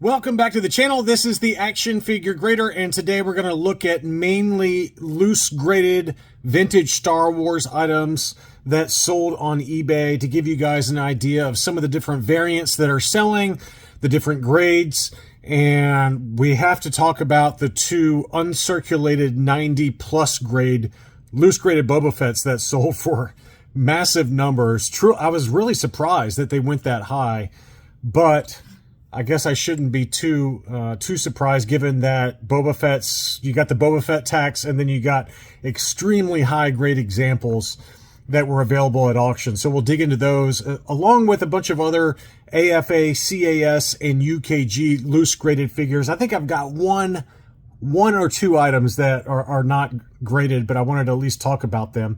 Welcome back to the channel. This is the Action Figure Grader, and today we're going to look at mainly loose graded vintage Star Wars items that sold on eBay to give you guys an idea of some of the different variants that are selling, the different grades, and we have to talk about the two uncirculated 90 plus grade loose graded Boba Fetts that sold for massive numbers. True, I was really surprised that they went that high, but I guess I shouldn't be too surprised given that Boba Fett's, you got the Boba Fett tax and then you got extremely high grade examples that were available at auction. So we'll dig into those along with a bunch of other AFA, CAS, and UKG loose graded figures. I think I've got one or two items that are not graded, but I wanted to at least talk about them.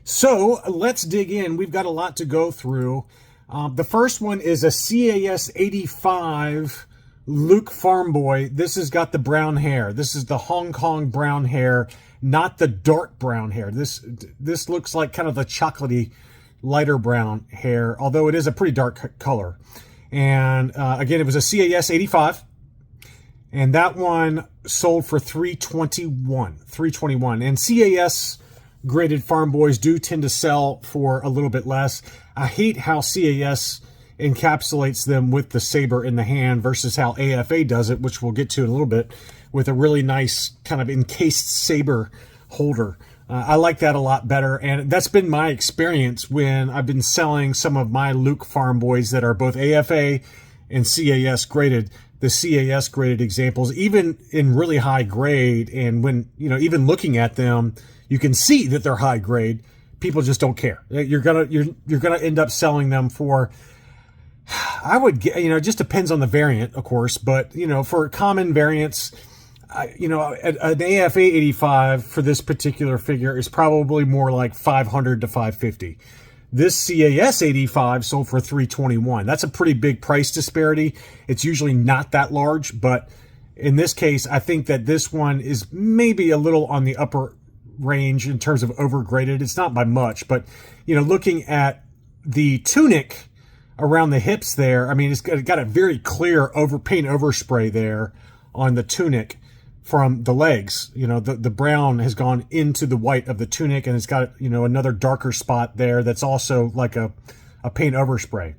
So let's dig in. We've got a lot to go through. The first one is a CAS 85 Luke Farm Boy. This has got the brown hair. This is the Hong Kong brown hair, not the dark brown hair. This looks like kind of the chocolatey, lighter brown hair, although it is a pretty dark color. And again, it was a CAS 85. And that one sold for $321. And CAS graded farm boys do tend to sell for a little bit less. I hate how CAS encapsulates them with the saber in the hand versus how AFA does it, which we'll get to in a little bit, with a really nice kind of encased saber holder. I like that a lot better, and that's been my experience when I've been selling some of my Luke farm boys that are both AFA and CAS graded. The CAS graded examples, even in really high grade, and when, you know, even looking at them, you can see that they're high grade. People just don't care. You're gonna end up selling them for, I would get, you know, it just depends on the variant, of course, but you know, for common variants, you know, an AFA 85 for this particular figure is probably more like 500 to 550. This CAS 85 sold for $321. That's a pretty big price disparity. It's usually not that large, but in this case, I think that this one is maybe a little on the upper range in terms of overgraded. It's not by much, but you know, looking at the tunic around the hips there, I mean, it's got a very clear paint overspray there on the tunic from the legs. You know, the brown has gone into the white of the tunic, and it's got, you know, another darker spot there that's also like a paint overspray.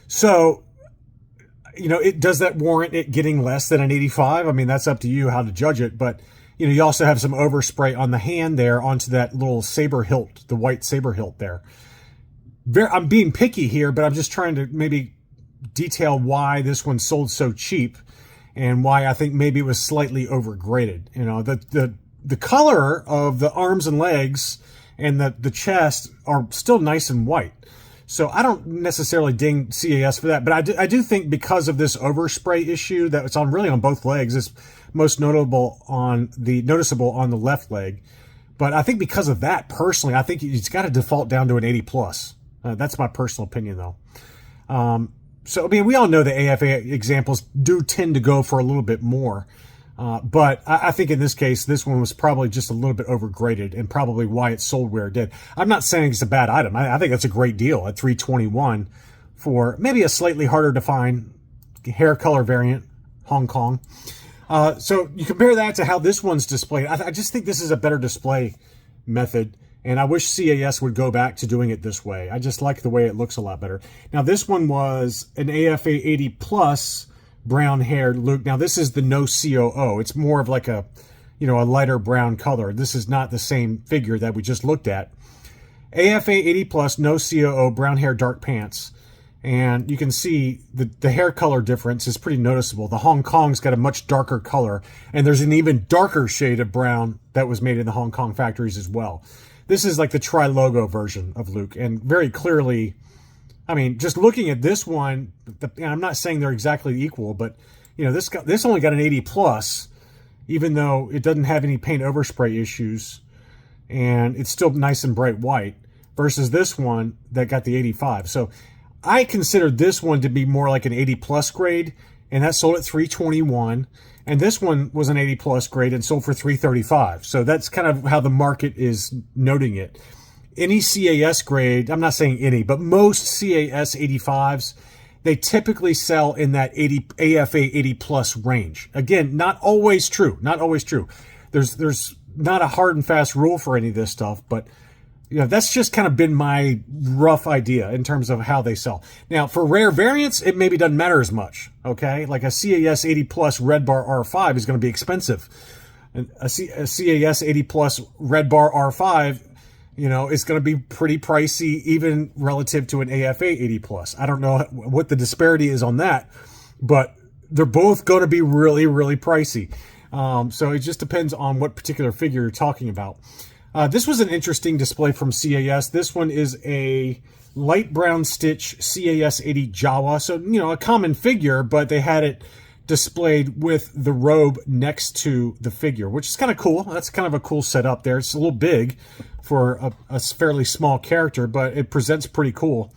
So, you know, does that warrant it getting less than an 85? I mean, that's up to you how to judge it, but you know, you also have some overspray on the hand there onto that little saber hilt, the white saber hilt there. I'm being picky here, but I'm just trying to maybe detail why this one sold so cheap and why I think maybe it was slightly overgraded. You know, the color of the arms and legs and the chest are still nice and white. So I don't necessarily ding CAS for that, but I do think because of this overspray issue that it's really on both legs, it's most noticeable on the left leg. But I think because of that, personally, I think it's got to default down to an 80 plus. That's my personal opinion, though. So I mean, we all know the AFA examples do tend to go for a little bit more. But I think in this case, this one was probably just a little bit overgraded and probably why it sold where it did. I'm not saying it's a bad item. I think that's a great deal at $321 for maybe a slightly harder to find hair color variant, Hong Kong. So you compare that to how this one's displayed. I just think this is a better display method, and I wish CAS would go back to doing it this way. I just like the way it looks a lot better. Now, this one was an AFA 80 plus brown-haired Luke. Now, this is the no COO. It's more of like a, you know, a lighter brown color. This is not the same figure that we just looked at. AFA 80 plus, no COO, brown hair, dark pants. And you can see the hair color difference is pretty noticeable. The Hong Kong's got a much darker color, and there's an even darker shade of brown that was made in the Hong Kong factories as well. This is like the tri-logo version of Luke, and very clearly, I mean, just looking at this one, and I'm not saying they're exactly equal, but you know, this only got an 80 plus, even though it doesn't have any paint overspray issues, and it's still nice and bright white, versus this one that got the 85. So I consider this one to be more like an 80 plus grade, and that sold at $321. And this one was an 80 plus grade and sold for $335. So that's kind of how the market is noting it. Any CAS grade, I'm not saying any, but most CAS 85s, they typically sell in that 80 AFA 80 plus range. Again, not always true. Not always true. There's not a hard and fast rule for any of this stuff, but that's just kind of been my rough idea in terms of how they sell. Now, for rare variants, it maybe doesn't matter as much. Okay, like a CAS 80 plus Red Bar R5 is going to be expensive. And a CAS 80 plus Red Bar R5, is going to be pretty pricey, even relative to an AFA 80 plus. I don't know what the disparity is on that, but they're both going to be really, really pricey. So it just depends on what particular figure you're talking about. This was an interesting display from CAS. This one is a light brown stitch CAS 80 Jawa. So, a common figure, but they had it displayed with the robe next to the figure, which is kind of cool. That's kind of a cool setup there. It's a little big for a fairly small character, but it presents pretty cool.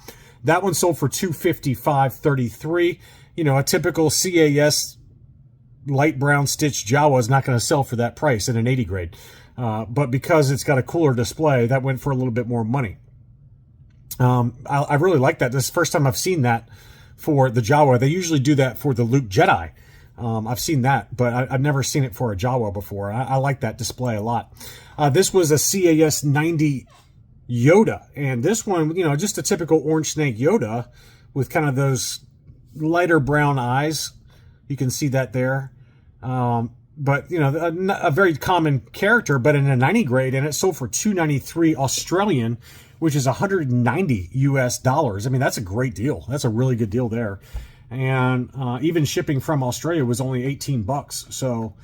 That one sold for $255.33. A typical CAS light brown stitch Jawa is not going to sell for that price in an 80 grade. But because it's got a cooler display, that went for a little bit more money. I really like that. This is the first time I've seen that for the Jawa. They usually do that for the Luke Jedi. I've seen that, but I've never seen it for a Jawa before. I like that display a lot. This was a CAS 90 Yoda, and this one, just a typical orange snake Yoda with kind of those lighter brown eyes. You can see that there. But, a very common character, but in a 90 grade, and it sold for $293 Australian, which is $190 US. I mean, that's a great deal. That's a really good deal there. And even shipping from Australia was only $18. So,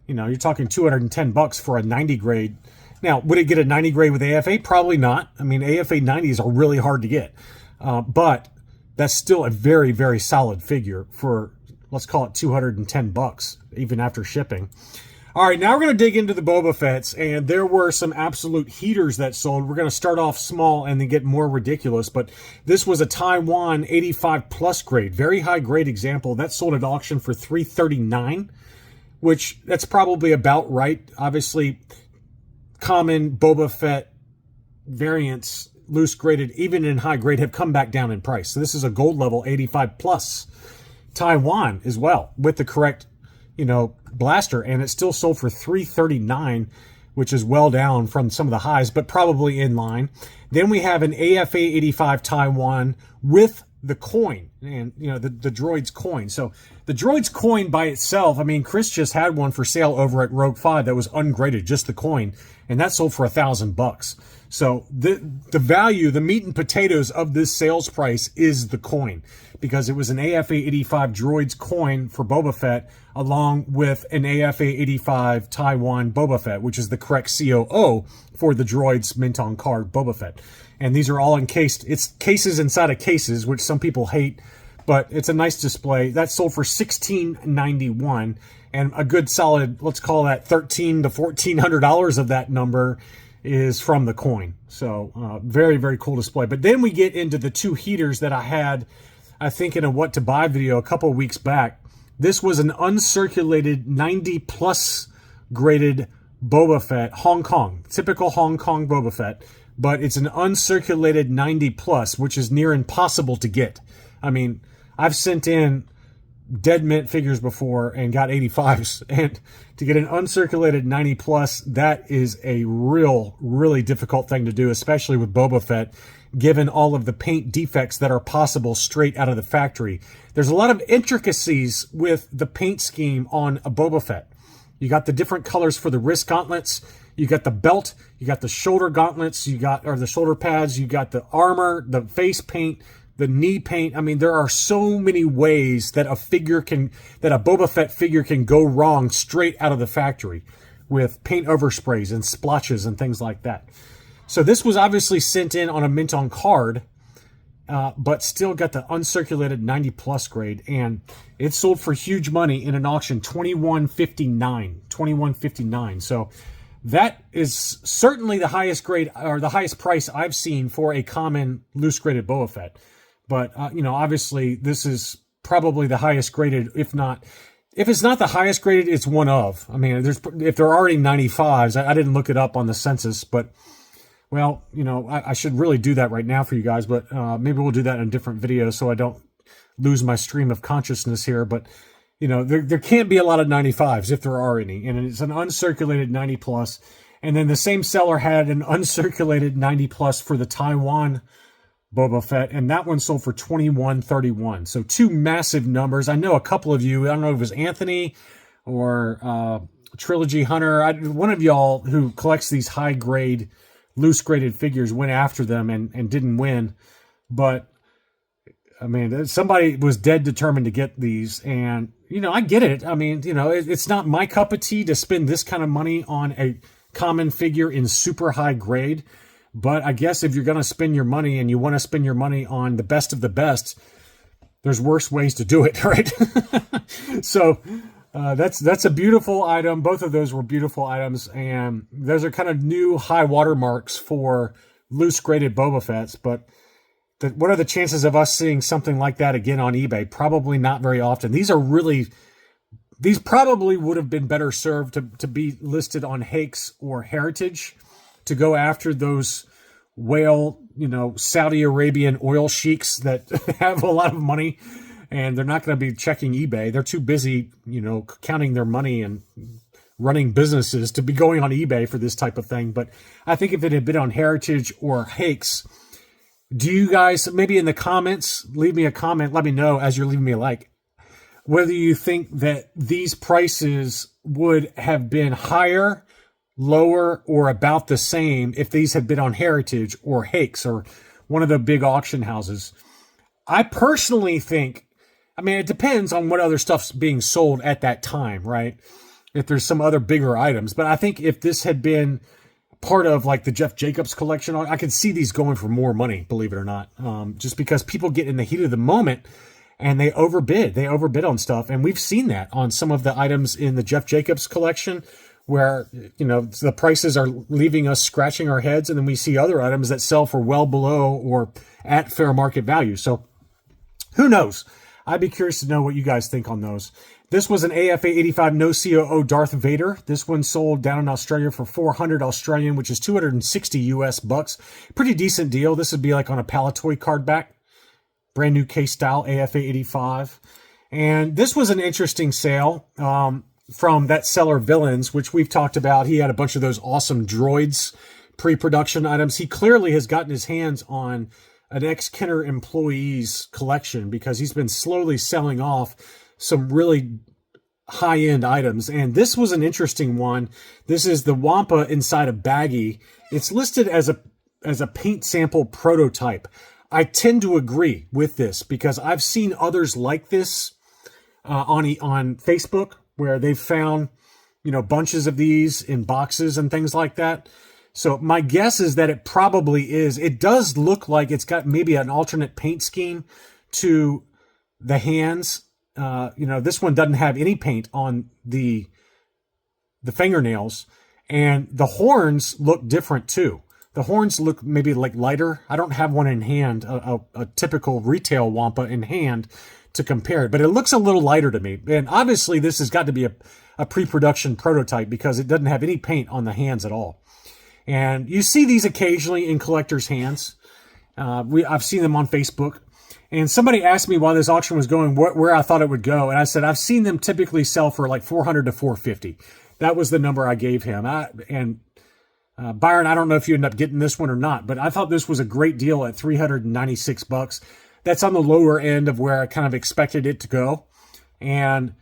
you're talking $210 for a 90 grade. Now, would it get a 90 grade with AFA? Probably not. I mean, AFA 90s are really hard to get. But that's still a very, very solid figure for, let's call it $210, even after shipping. All right, now we're going to dig into the Boba Fetts, and there were some absolute heaters that sold. We're going to start off small and then get more ridiculous, but this was a Taiwan 85 plus grade, very high grade example. That sold at auction for $339, which that's probably about right. Obviously, common Boba Fett variants, loose graded, even in high grade, have come back down in price. So this is a gold level 85 plus Taiwan as well with the correct, blaster, and it still sold for $339, which is well down from some of the highs, but probably in line. Then we have an AFA 85 Taiwan with the coin, and the droid's coin. So the droid's coin by itself, I mean, Chris just had one for sale over at Rogue 5 that was ungraded, just the coin, and that sold for $1,000. So the value, the meat and potatoes of this sales price is the coin, because it was an AFA 85 droid's coin for Boba Fett along with an AFA 85 Taiwan Boba Fett, which is the correct COO for the droid's mint on card Boba Fett. And these are all encased. It's cases inside of cases, which some people hate, but it's a nice display. That sold for $1,691, and a good solid, let's call that $1,300 to $1,400 of that number is from the coin. So very, very cool display. But then we get into the two heaters that I had, I think, in a what to buy video a couple of weeks back. This was an uncirculated 90 plus graded Boba Fett, Hong Kong, typical Hong Kong Boba Fett, but it's an uncirculated 90 plus, which is near impossible to get. I mean, I've sent in dead mint figures before and got 85s, and to get an uncirculated 90 plus, that is a really difficult thing to do, especially with Boba Fett, given all of the paint defects that are possible straight out of the factory. There's a lot of intricacies with the paint scheme on a Boba Fett. You got the different colors for the wrist gauntlets, you got the belt, you got the shoulder gauntlets, or the shoulder pads, you got the armor, the face paint, the knee paint. I mean, there are so many ways that a Boba Fett figure can go wrong straight out of the factory with paint oversprays and splotches and things like that. So this was obviously sent in on a mint on card, but still got the uncirculated 90 plus grade, and it sold for huge money in an auction, $21.59. So that is certainly the highest grade, or the highest price I've seen for a common loose graded Boba Fett. But obviously this is probably the highest graded, if it's not the highest graded, it's one of. I mean, if there are already 95s, I didn't look it up on the census, but well, I should really do that right now for you guys, but maybe we'll do that in a different video so I don't lose my stream of consciousness here, but there can't be a lot of 95s if there are any, and it's an uncirculated 90 plus. And then the same seller had an uncirculated 90 plus for the Taiwan Boba Fett, and that one sold for $21.31. So two massive numbers. I know a couple of you, I don't know if it was Anthony or Trilogy Hunter, one of y'all who collects these high grade, loose graded figures went after them and didn't win. But I mean, somebody was dead determined to get these, and I get it. I mean, it's not my cup of tea to spend this kind of money on a common figure in super high grade. But I guess if you're going to spend your money and you want to spend your money on the best of the best, there's worse ways to do it, right? So that's a beautiful item. Both of those were beautiful items, and those are kind of new high water marks for loose graded Boba Fett's. But what are the chances of us seeing something like that again on eBay? Probably not very often. These probably would have been better served to be listed on Hakes or Heritage, to go after those whale, Saudi Arabian oil sheiks that have a lot of money, and they're not going to be checking eBay. They're too busy, counting their money and running businesses to be going on eBay for this type of thing. But I think if it had been on Heritage or Hakes, do you guys, maybe in the comments, leave me a comment, let me know as you're leaving me a like, whether you think that these prices would have been higher, lower, or about the same if these had been on Heritage or Hakes or one of the big auction houses. I personally think, it depends on what other stuff's being sold at that time, right? If there's some other bigger items. But I think if this had been part of like the Jeff Jacobs collection, I could see these going for more money, believe it or not. Just because people get in the heat of the moment and they overbid. They overbid on stuff. And we've seen that on some of the items in the Jeff Jacobs collection where, the prices are leaving us scratching our heads. And then we see other items that sell for well below or at fair market value. So who knows? I'd be curious to know what you guys think on those. This was an AFA 85 no COO Darth Vader. This one sold down in Australia for 400 Australian, which is 260 US bucks. Pretty decent deal. This would be like on a Palatoy card back. Brand new case style AFA 85. And this was an interesting sale from that seller Villains, which we've talked about. He had a bunch of those awesome droids pre-production items. He clearly has gotten his hands on an ex-Kenner employee's collection because he's been slowly selling off some really high-end items. And this was an interesting one. This is the Wampa inside a baggie. It's listed as a paint sample prototype. I tend to agree with this because I've seen others like this on Facebook where they've found, bunches of these in boxes and things like that. So my guess is that it probably is. It does look like it's got maybe an alternate paint scheme to the hands. This one doesn't have any paint on the fingernails, and the horns look different too. The horns look maybe like lighter. I don't have one in hand, a typical retail Wampa in hand to compare it, but it looks a little lighter to me. And obviously this has got to be a pre-production prototype because it doesn't have any paint on the hands at all. And you see these occasionally in collectors' hands. I've seen them on Facebook. And somebody asked me while this auction was going where I thought it would go. And I said, I've seen them typically sell for like 400 to 450. That was the number I gave him. Byron, I don't know if you end up getting this one or not, but I thought this was a great deal at 396 bucks. That's on the lower end of where I kind of expected it to go. And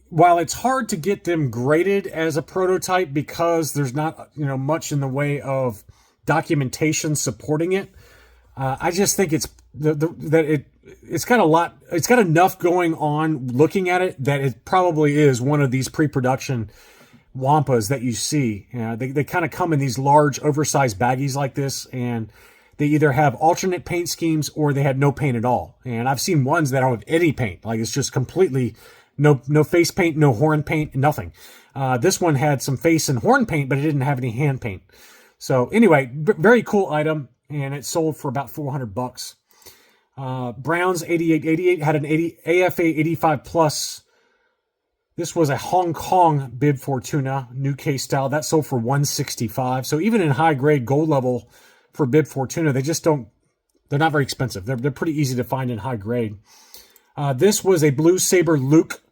while it's hard to get them graded as a prototype because there's not, much in the way of documentation supporting it, I just think it's got a lot. It's got enough going on looking at it that it probably is one of these pre-production Wampas that you see. They kind of come in these large, oversized baggies like this, and they either have alternate paint schemes or they had no paint at all. And I've seen ones that don't have any paint, like it's just completely no face paint, no horn paint, nothing. This one had some face and horn paint, but it didn't have any hand paint. So anyway, very cool item, and it sold for about 400 bucks. Brown's 8888 had an AFA 85 plus. This was a Hong Kong Bib Fortuna, new case style. That sold for 165. So even in high grade gold level for Bib Fortuna, they're not very expensive. They're pretty easy to find in high grade. This was a Blue Saber Luke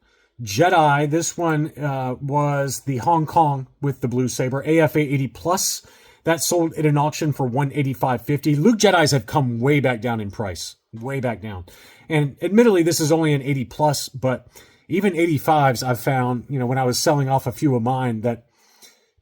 Jedi. This one was the Hong Kong with the Blue Saber AFA 80 Plus. That sold at an auction for $185.50. Luke Jedis have come way back down in price, way back down. And admittedly, this is only an 80 plus, but even 85s I've found, when I was selling off a few of mine, that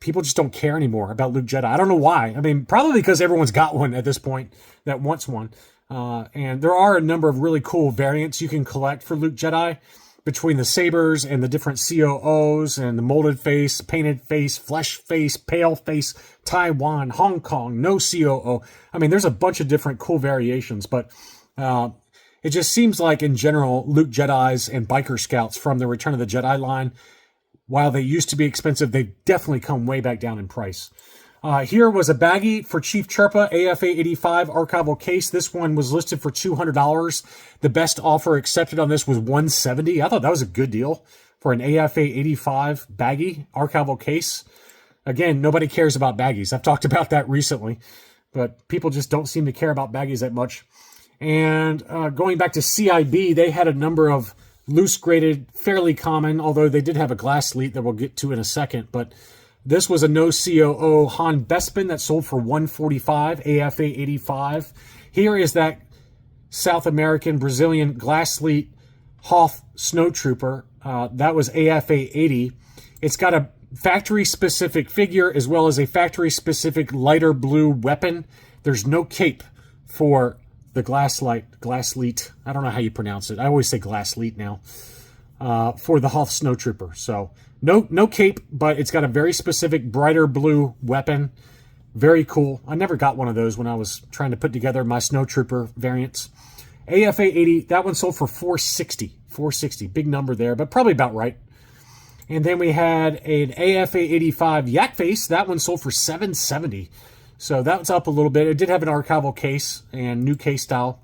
people just don't care anymore about Luke Jedi. I don't know why. I mean, probably because everyone's got one at this point that wants one. And there are a number of really cool variants you can collect for Luke Jedi, between the sabers and the different COOs and the molded face, painted face, flesh face, pale face, Taiwan, Hong Kong, no COO. I mean, there's a bunch of different cool variations, but it just seems like in general, Luke Jedis and Biker Scouts from the Return of the Jedi line, while they used to be expensive, they've definitely come way back down in price. Here was a baggie for Chief Chirpa, AFA 85 archival case. This one was listed for $200. The best offer accepted on this was $170. I thought that was a good deal for an AFA 85 baggie archival case. Again, nobody cares about baggies. I've talked about that recently, but people just don't seem to care about baggies that much. And going back to CIB, they had a number of loose graded, fairly common, although they did have a glass lead that we'll get to in a second, but this was a no COO Han Bespin that sold for $145, AFA 85. Here is that South American Brazilian Glassleet Hoth Snowtrooper. That was AFA 80. It's got a factory-specific figure as well as a factory-specific lighter blue weapon. There's no cape for the Glassleet. I don't know how you pronounce it. I always say Glassleet now. For the Hoth Snowtrooper. So no cape, but it's got a very specific brighter blue weapon. Very cool. I never got one of those when I was trying to put together my Snowtrooper variants. AFA 80, that one sold for $460. $460, big number there, but probably about right. And then we had an AFA 85 Yak Face. That one sold for $770. So that's up a little bit. It did have an archival case and new case style.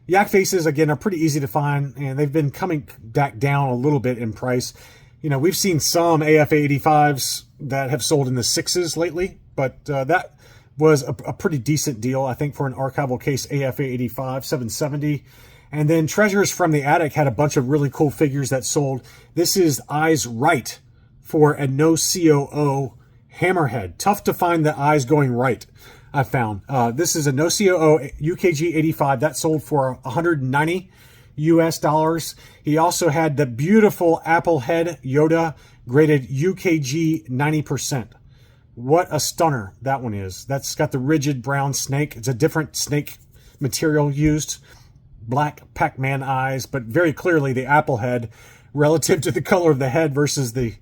Yak Faces, again, are pretty easy to find, and they've been coming back down a little bit in price. We've seen some AFA 85s that have sold in the sixes lately, but that was a pretty decent deal, I think, for an archival case AFA 85, $770. And then Treasures from the Attic had a bunch of really cool figures that sold. This is Eyes Right for a no COO Hammerhead. Tough to find the eyes going right, I found. This is a no COO UKG 85 that sold for $190 US. He also had the beautiful Apple Head Yoda graded UKG 90%. What a stunner that one is. That's got the rigid brown snake. It's a different snake material used. Black Pac-Man eyes, but very clearly the Apple Head relative to the color of the head versus the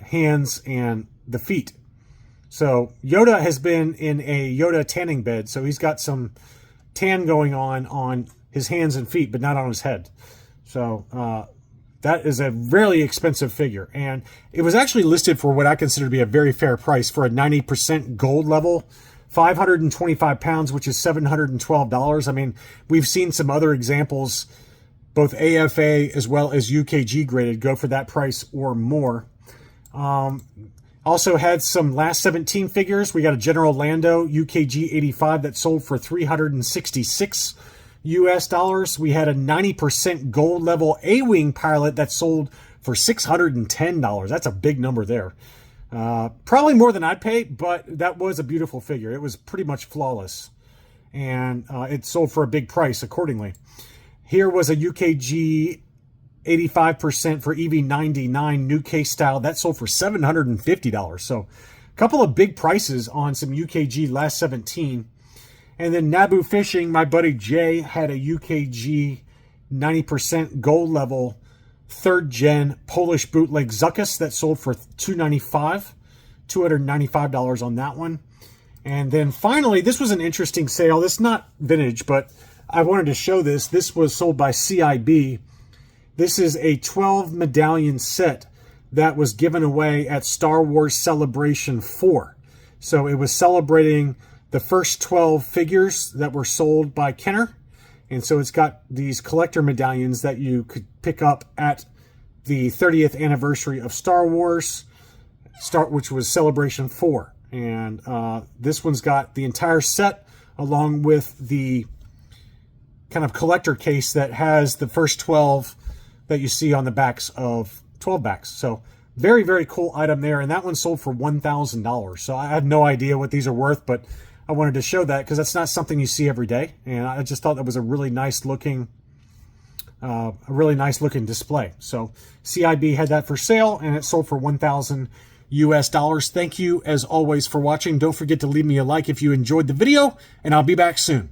hands and the feet. So Yoda has been in a Yoda tanning bed, so he's got some tan going on his hands and feet, but not on his head. So that is a really expensive figure, and it was actually listed for what I consider to be a very fair price for a 90% gold level, 525 pounds, which is $712. I mean, we've seen some other examples, both AFA as well as UKG graded, go for that price or more. Also had some last 17 figures. We got a General Lando UKG 85 that sold for $366 US. We had a 90% gold level A-Wing pilot that sold for $610. That's a big number there. Probably more than I'd pay, but that was a beautiful figure. It was pretty much flawless, and it sold for a big price accordingly. Here was a UKG 85% for EV99 new case style. That sold for $750. So a couple of big prices on some UKG last 17. And then Naboo Fishing, my buddy Jay had a UKG 90% gold level 3rd gen Polish bootleg Zuckus that sold for $295 on that one. And then finally, this was an interesting sale. This is not vintage, but I wanted to show this. This was sold by CIB. This is a 12 medallion set that was given away at Star Wars Celebration 4. So it was celebrating the first 12 figures that were sold by Kenner. And so it's got these collector medallions that you could pick up at the 30th anniversary of Star Wars, which was Celebration 4. And this one's got the entire set along with the kind of collector case that has the first 12 that you see on the backs of 12 backs. So very, very cool item there. And that one sold for $1,000. So I have no idea what these are worth, but I wanted to show that because that's not something you see every day. And I just thought that was a really nice looking display. So CIB had that for sale and it sold for $1,000 US. Thank you as always for watching. Don't forget to leave me a like if you enjoyed the video, and I'll be back soon.